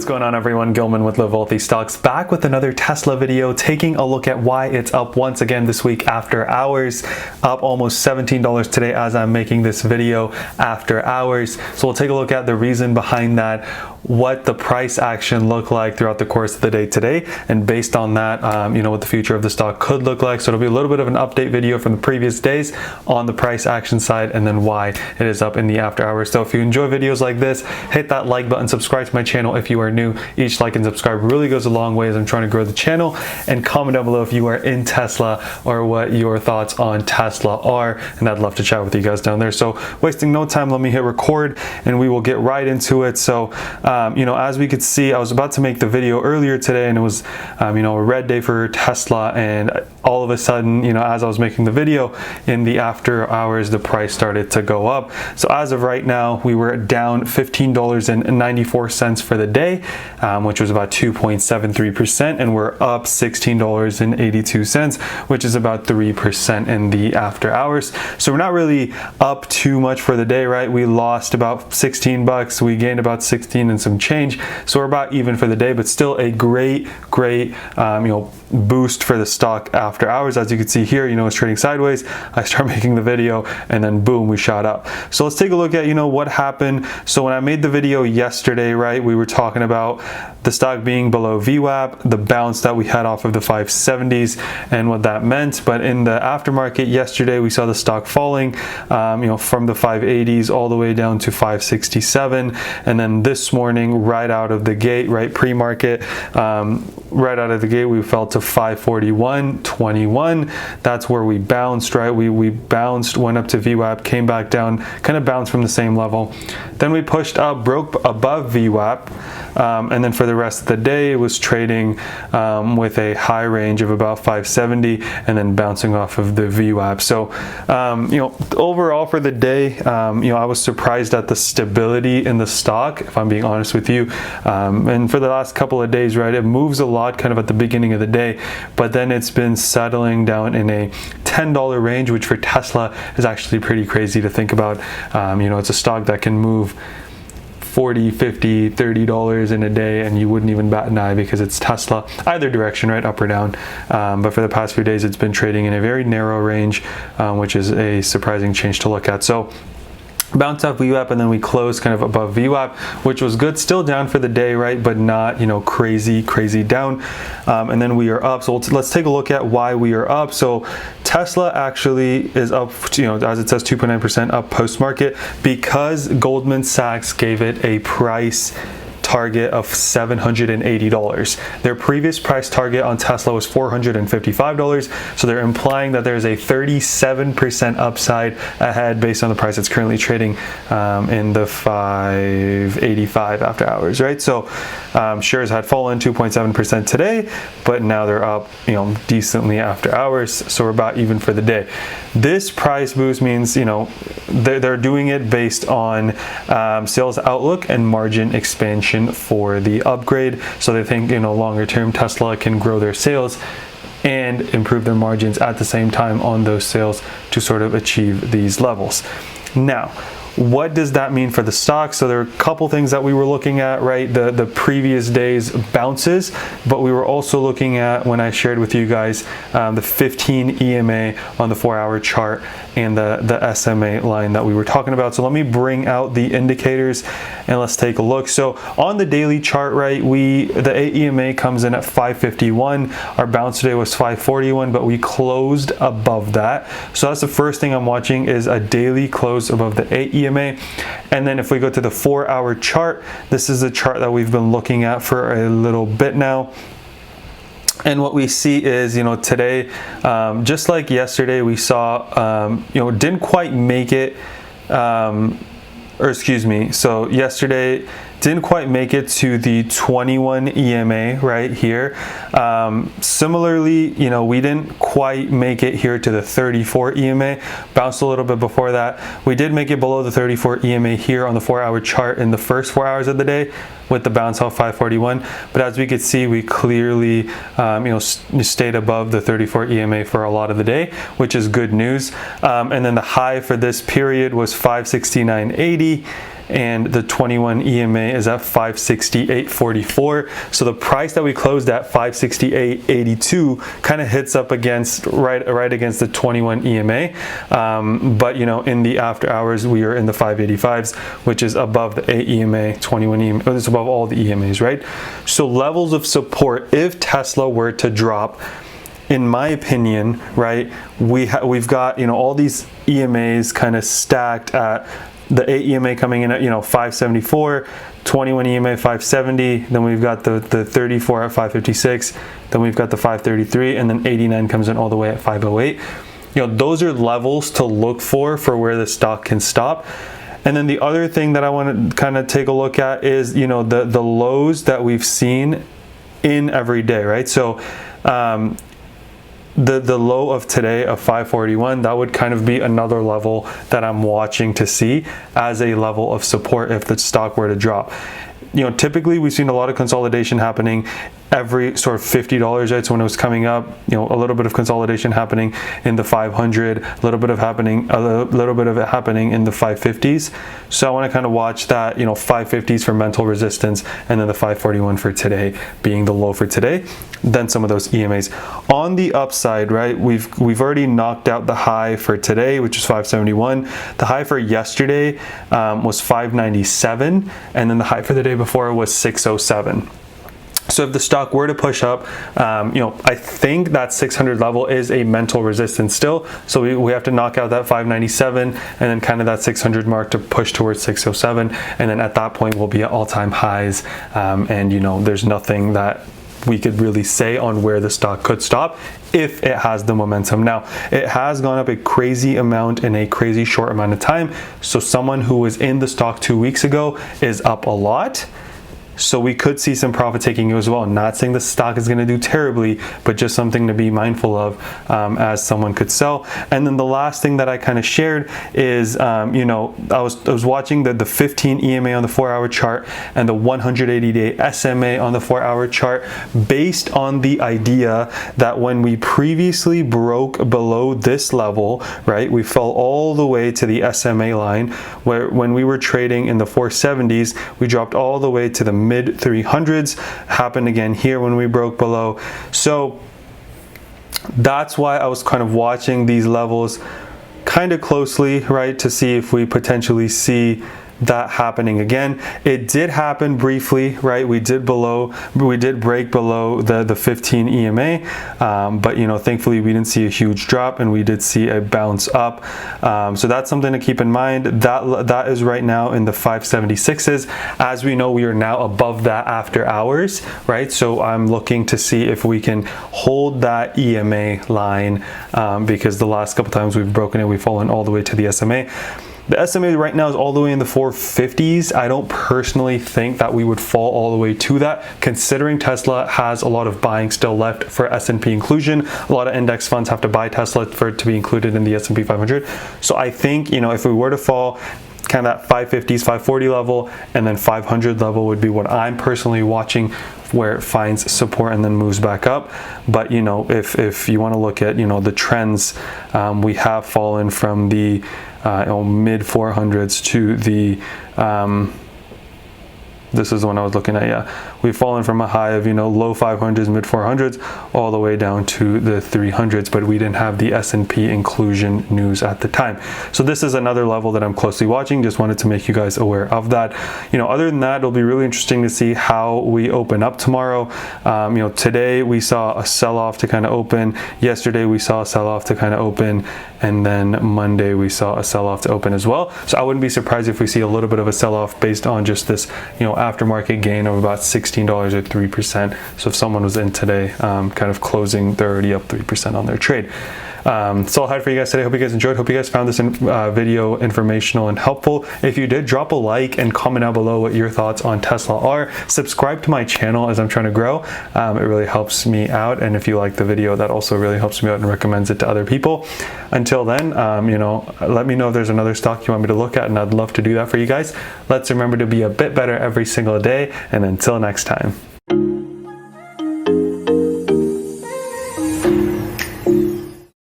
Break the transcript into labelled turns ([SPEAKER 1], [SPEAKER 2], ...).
[SPEAKER 1] What's going on, everyone? Gilman with Live Wealthy Stocks, back with another Tesla video, taking a look at why it's up once again this week after hours, up almost $17 today as I'm making this video after hours. So we'll take a look at the reason behind that, what the price action looked like throughout the course of the day today, and based on that, what the future of the stock could look like. So it'll be a little bit of an update video from the previous days on the price action side, and then why it is up in the after hours. So if you enjoy videos like this, hit that like button, subscribe to my channel if you are new. Each like and subscribe really goes a long way as I'm trying to grow the channel, and comment down below if you are in Tesla or what your thoughts on Tesla are, and I'd love to chat with you guys down there. So wasting no time, let me hit record and we will get right into it. So as we could see, I was about to make the video earlier today, and it was a red day for Tesla, and all of a sudden, as I was making the video in the after hours, the price started to go up. So as of right now, we were down $15.94 for the day, which was about 2.73%, and we're up $16.82, which is about 3% in the after hours. So we're not really up too much for the day, right? We lost about 16 bucks, we gained about 16 and some change, so we're about even for the day, but still a great boost for the stock after hours. As you can see here, it's trading sideways. I start making the video and then boom, we shot up. So let's take a look at what happened. So when I made the video yesterday, right, we were talking about the stock being below VWAP, the bounce that we had off of the 570s and what that meant. But in the aftermarket yesterday, we saw the stock falling from the 580s all the way down to 567, and then this morning right out of the gate, right, pre-market, right out of the gate, we fell to 541.21. That's where we bounced, right? We bounced, went up to VWAP, came back down, kind of bounced from the same level. Then we pushed up, broke above VWAP, and then for the rest of the day, it was trading with a high range of about 570 and then bouncing off of the VWAP. So, overall for the day, I was surprised at the stability in the stock, if I'm being honest with you. And for the last couple of days, right, it moves a lot kind of at the beginning of the day, but then it's been settling down in a $10 range, which for Tesla is actually pretty crazy to think about. It's a stock that can move $40, $50, $30 in a day, and you wouldn't even bat an eye because it's Tesla, either direction, right, up or down. But for the past few days, it's been trading in a very narrow range, which is a surprising change to look at. So bounced off VWAP, and then we closed kind of above VWAP, which was good. Still down for the day, right, but not crazy down. And then we are up. So let's take a look at why we are up. So Tesla actually is up, as it says, 2.9% up post market, because Goldman Sachs gave it a price target of $780. Their previous price target on Tesla was $455, so they're implying that there's a 37% upside ahead based on the price it's currently trading in the 585 after hours, right? So shares had fallen 2.7% today, but now they're up decently after hours, so we're about even for the day. This price boost means they're doing it based on sales outlook and margin expansion for the upgrade. So they think longer term Tesla can grow their sales and improve their margins at the same time on those sales to sort of achieve these levels. Now, what does that mean for the stock? So there are a couple things that we were looking at, right? The previous day's bounces, but we were also looking at, when I shared with you guys, the 15 EMA on the 4-hour chart and the SMA line that we were talking about. So let me bring out the indicators and let's take a look. So on the daily chart, right, the AEMA comes in at 551. Our bounce today was 541, but we closed above that. So that's the first thing I'm watching, is a daily close above the AEMA. And then if we go to the 4-hour chart, this is the chart that we've been looking at for a little bit now. And what we see is, today, just like yesterday, we saw, didn't quite make it, so yesterday didn't quite make it to the 21 EMA right here. Similarly, we didn't quite make it here to the 34 EMA, bounced a little bit before that. We did make it below the 34 EMA here on the 4-hour chart in the first 4 hours of the day with the bounce off 541. But as we could see, we clearly, stayed above the 34 EMA for a lot of the day, which is good news. And then the high for this period was 569.80. and the 21 EMA is at 568.44. So the price that we closed at 568.82 kind of hits up against right against the 21 EMA, but you know, in the after hours we are in the 585s, which is above the 8 EMA, 21 EMA. It's above all the EMAs, right? So levels of support if Tesla were to drop, in my opinion, right, we've got, you know, all these EMAs kind of stacked at the 8 EMA coming in at, you know, 574, 21 EMA 570, then we've got the 34 at 556, then we've got the 533, and then 89 comes in all the way at 508. You know, those are levels to look for where the stock can stop. And then the other thing that I want to kind of take a look at is, you know, the lows that we've seen in every day, right? So the low of today of 541, that would kind of be another level that I'm watching to see as a level of support if the stock were to drop. You know, typically we've seen a lot of consolidation happening every sort of $50, right? So when it was coming up, you know, a little bit of consolidation happening in the 500, a little bit of it happening in the 550s. So I want to kind of watch that, you know, 550s for mental resistance, and then the 541 for today being the low for today, then some of those EMAs. On the upside, right, we've already knocked out the high for today, which is 571. The high for yesterday was 597, and then the high for the day before was 607. So if the stock were to push up, you know, I think that 600 level is a mental resistance still. So we have to knock out that 597 and then kind of that 600 mark to push towards 607. And then at that point we'll be at all-time highs. And you know, there's nothing that we could really say on where the stock could stop if it has the momentum. Now, it has gone up a crazy amount in a crazy short amount of time. So someone who was in the stock 2 weeks ago is up a lot. So we could see some profit taking as well. Not saying the stock is going to do terribly, but just something to be mindful of as someone could sell. And then the last thing that I kind of shared is, you know, I was watching the 15 EMA on the 4-hour chart and the 180-day SMA on the 4-hour chart, based on the idea that when we previously broke below this level, right, we fell all the way to the SMA line, where when we were trading in the 470s, we dropped all the way to the mid 300s. Happened again here when we broke below. So that's why I was kind of watching these levels kind of closely, right, to see if we potentially see that happening again. It did happen briefly, right? We did break below the 15 EMA, but you know, thankfully we didn't see a huge drop and we did see a bounce up. So that's something to keep in mind. That is right now in the 576s. As we know, we are now above that after hours, right? So I'm looking to see if we can hold that EMA line, because the last couple times we've broken it, we've fallen all the way to the SMA. The SMA right now is all the way in the 450s. I don't personally think that we would fall all the way to that, considering Tesla has a lot of buying still left for S&P inclusion. A lot of index funds have to buy Tesla for it to be included in the S&P 500. So I think, you know, if we were to fall kind of that 550s, 540 level, and then 500 level would be what I'm personally watching, where it finds support and then moves back up. But you know, if you want to look at, you know, the trends, we have fallen from the mid 400s to the this is the one I was looking at, yeah. We've fallen from a high of, you know, low 500s, mid 400s, all the way down to the 300s, but we didn't have the S&P inclusion news at the time. So this is another level that I'm closely watching. Just wanted to make you guys aware of that. You know, other than that, it'll be really interesting to see how we open up tomorrow. You know, today we saw a sell-off to kind of open. Yesterday we saw a sell-off to kind of open. And then Monday we saw a sell-off to open as well. So I wouldn't be surprised if we see a little bit of a sell-off based on just this, you know, aftermarket gain of about $16 or 3%. So if someone was in today, kind of closing, they're already up 3% on their trade. So I'll have for you guys today. Hope you guys enjoyed. Hope you guys found this video informational and helpful. If you did, drop a like and comment down below what your thoughts on Tesla are. Subscribe to my channel as I'm trying to grow. It really helps me out. And if you like the video, that also really helps me out and recommends it to other people. Until then, you know, let me know if there's another stock you want me to look at, and I'd love to do that for you guys. Let's remember to be a bit better every single day. And until next time.